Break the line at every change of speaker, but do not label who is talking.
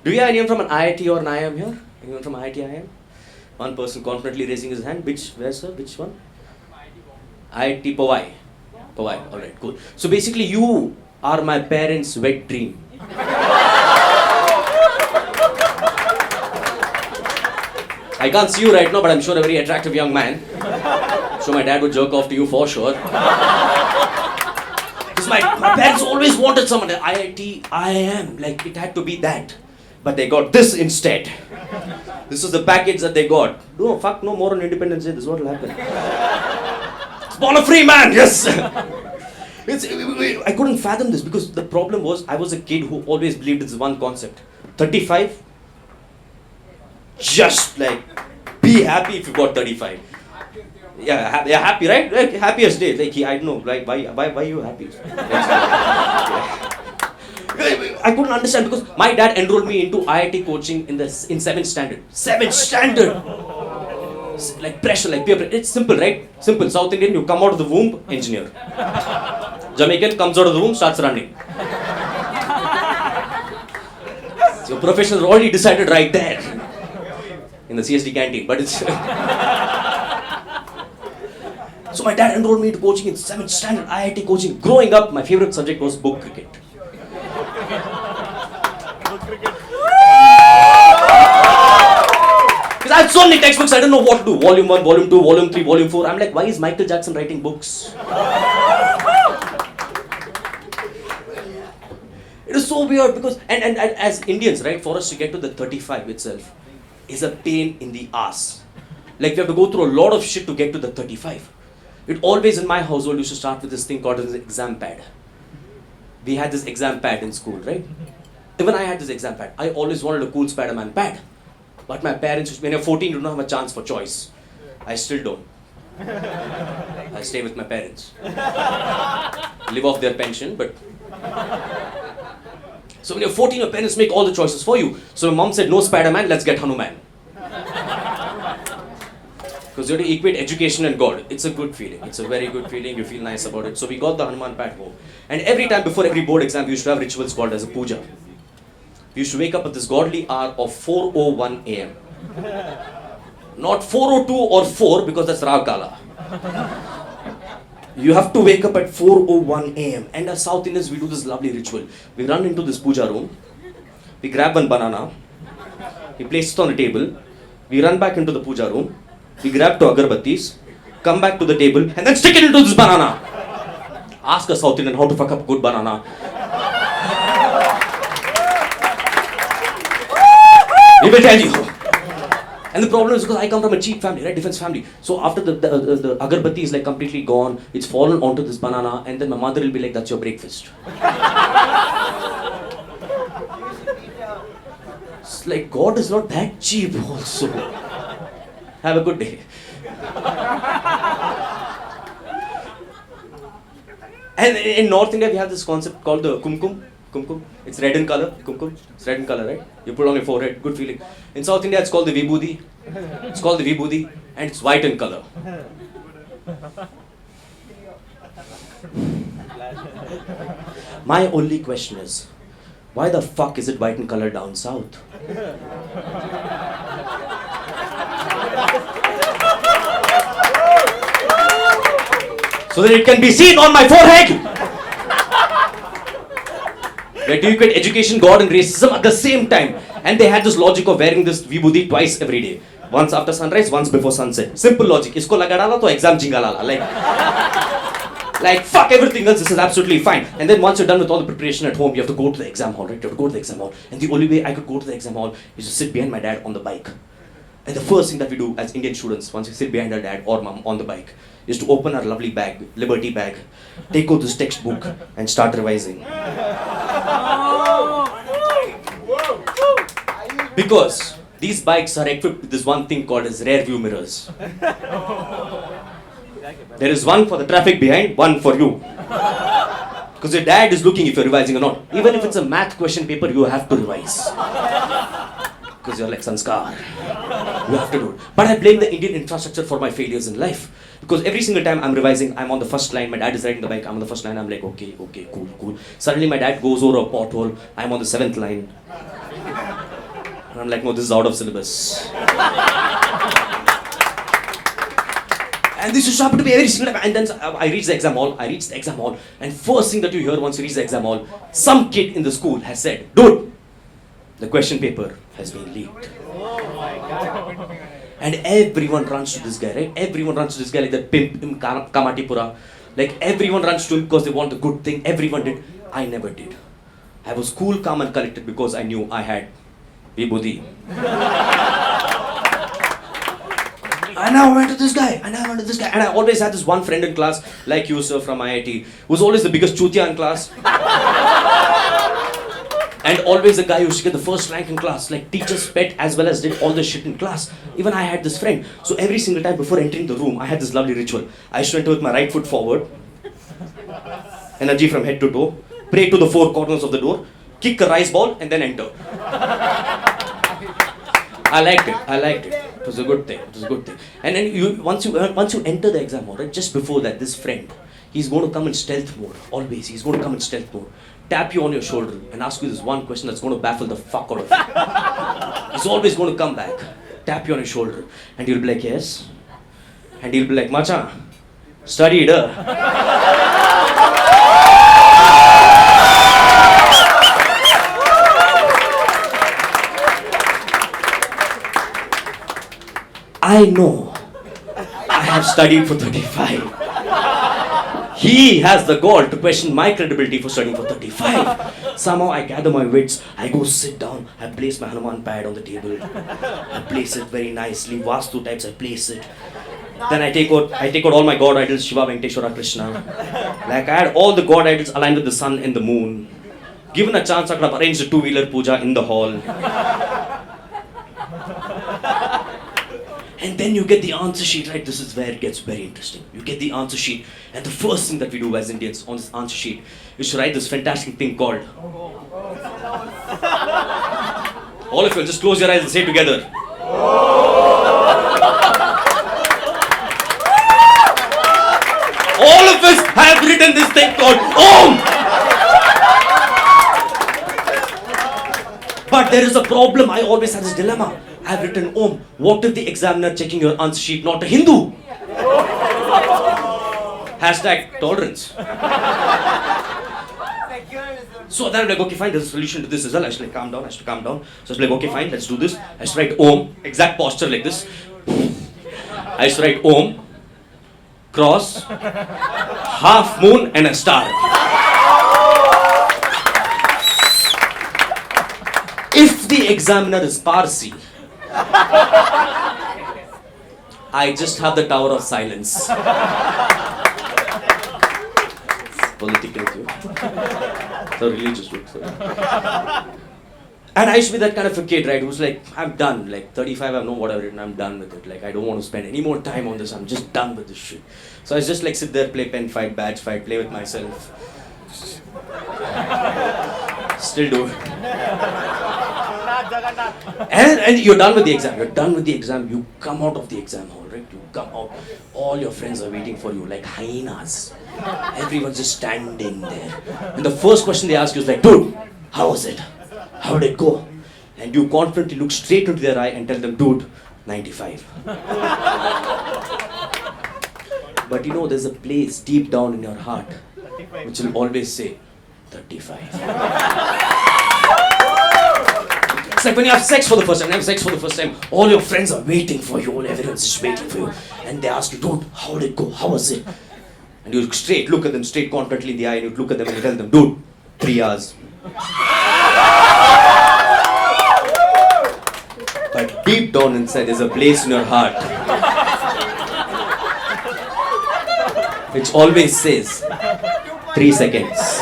Do you have anyone from an IIT or an IIM here? Anyone from IIT, IIM? One person confidently raising his hand. Where, sir? Which one? IIT Powai. Powai. Alright, cool. So basically, you are my parents' wet dream. I can't see you right now, but I'm sure a very attractive young man. So my dad would jerk off to you for sure. Because my parents always wanted someone at IIT, IIM, like it had to be that. But they got this instead. This is the package that they got. No, fuck no more on Independence Day, this is what will happen. Born a free man, yes! I couldn't fathom this because the problem was I was a kid who always believed in this one concept. 35, just like be happy if you got 35. Yeah, happy, right? Like happiest day. Like I don't know, like why are you happy? I couldn't understand because my dad enrolled me into IIT coaching in 7th standard. 7th standard. Like pressure, like peer pressure. It's simple, right? Simple. South Indian, you come out of the womb, engineer. Jamaican comes out of the womb, starts running. So professionals already decided right there in the CSD canteen, but it's. So my dad enrolled me into coaching in 7th standard IIT coaching. Growing up, my favorite subject was book cricket. Because I had so many textbooks, I don't know what to do. Volume 1, Volume 2, Volume 3, Volume 4. I'm like, why is Michael Jackson writing books? It is so weird because, and as Indians, right, for us to get to the 35 itself is a pain in the ass. Like we have to go through a lot of shit to get to the 35. It always in my household used to start with this thing called an exam pad. We had this exam pad in school, right? Even I had this exam pad. I always wanted a cool Spider-Man pad. But my parents, when you're 14, you don't have a chance for choice. I still don't. I stay with my parents. Live off their pension, but... So when you're 14, your parents make all the choices for you. So my mom said, no Spider-Man, let's get Hanuman. Because you have to equate education and God. It's a good feeling. It's a very good feeling. You feel nice about it. So we got the Hanuman pad home. And every time before every board exam, we used to have rituals called as a puja. We used to wake up at this godly hour of 4:01 a.m. Not 4:02 or 4 because that's Rav Kala. You have to wake up at 4:01 a.m. And as South Indians, we do this lovely ritual. We run into this puja room. We grab one banana. We place it on the table. We run back into the puja room. We grab two agarbattis. Come back to the table and then stick it into this banana. Ask a South Indian how to fuck up good banana. He will tell you. And the problem is because I come from a cheap family, right? Defense family. So after the agarbatti is like completely gone, it's fallen onto this banana, and then my mother will be like, that's your breakfast. It's like God is not that cheap also. Have a good day. And in North India, we have this concept called the kumkum. Kumkum. It's red in color. Kumkum. It's red in color, right? You put it on your forehead. Good feeling. In South India, it's called the vibhuti. It's called the vibhuti, and it's white in color. My only question is, why the fuck is it white in color down south? So that it can be seen on my forehead. Where do you get education, God and racism at the same time? And they had this logic of wearing this vibhuti twice every day. Once after sunrise, once before sunset. Simple logic. Isko laga dala to exam jinga lala. Like fuck everything else, this is absolutely fine. And then once you're done with all the preparation at home, you have to go to the exam hall, right? You have to go to the exam hall. And the only way I could go to the exam hall is to sit behind my dad on the bike. And the first thing that we do as Indian students, once we sit behind our dad or mom on the bike, is to open our lovely bag, Liberty bag, take out this textbook and start revising. Because these bikes are equipped with this one thing called as rear view mirrors. There is one for the traffic behind, one for you. Because your dad is looking if you're revising or not. Even if it's a math question paper, you have to revise. Because you're like sanskar. You have to do it. But I blame the Indian infrastructure for my failures in life. Because every single time I'm revising, I'm on the first line, my dad is riding the bike, I'm on the first line, I'm like, okay, cool. Suddenly my dad goes over a pothole, I'm on the 7th line. And I'm like, no, this is out of syllabus. And this used to happen to me every single time. And then I reach the exam hall, and first thing that you hear once you reach the exam hall, some kid in the school has said, dude, the question paper has been leaked. And everyone runs to this guy, right? Everyone runs to this guy like that pimp in Kamatipura. Like everyone runs to him because they want a good thing. Everyone did. I never did. I was cool, calm and collected because I knew I had Vibhuti. And I went to this guy, and I always had this one friend in class, like you, sir, from IIT, who's always the biggest chutia in class. And always the guy who used to get the first rank in class, like teacher's pet as well as did all the shit in class. Even I had this friend. So every single time before entering the room, I had this lovely ritual. I used to enter with my right foot forward, energy from head to toe, pray to the 4 corners of the door, kick a rice ball, and then enter. I liked it. It was a good thing. And then once you enter the exam hall, right, just before that, this friend, he's going to come in stealth mode. Always, he's going to come in stealth mode. Tap you on your shoulder and ask you this one question that's going to baffle the fuck out of you. He's always going to come back, tap you on your shoulder, and you'll be like, yes. And he'll be like, Macha, studied, I know I have studied for 35. He has the gall to question my credibility for studying for 35. Somehow I gather my wits, I go sit down, I place my Hanuman pad on the table. I place it very nicely, Vastu types, I place it. Then I take out all my god idols, Shiva, Venkateshwara, Krishna. Like I had all the god idols aligned with the sun and the moon. Given a chance, I could have arranged a 2-wheeler puja in the hall. And then you get the answer sheet, right? This is where it gets very interesting. You get the answer sheet, and the first thing that we do as Indians on this answer sheet is to write this fantastic thing called... All of you, just close your eyes and say together. All of us have written this thing called Om! But there is a problem. I always have this dilemma. I've written Om. What if the examiner checking your answer sheet not a Hindu? Hashtag tolerance. So then I'm like, okay, fine, there's a solution to this as well. I should like calm down. So I was like, okay, fine, let's do this. I should write Om, exact posture like this. I should write Om, cross, half moon and a star. If the examiner is Parsi, I just have the Tower of Silence. Political too. So religious joke. And I used to be that kind of a kid, right, who's like, I'm done. Like 35, I know what I've written, I'm done with it. Like I don't want to spend any more time on this. I'm just done with this shit. So I just like sit there, play pen fight, badge fight, play with myself. Still do it. And you're done with the exam. You come out of the exam hall, right? You come out. All your friends are waiting for you like hyenas. Everyone's just standing there. And the first question they ask you is like, dude, how was it? How did it go? And you confidently look straight into their eye and tell them, dude, 95. But you know, there's a place deep down in your heart which will always say, 35. It's like when you have sex for the first time, all your friends are waiting for you, everyone's just waiting for you. And they ask you, dude, how did it go? How was it? And you look at them straight confidently in the eye, and you look at them and you tell them, dude, 3 hours. But deep down inside, there's a place in your heart which always says, 3 seconds.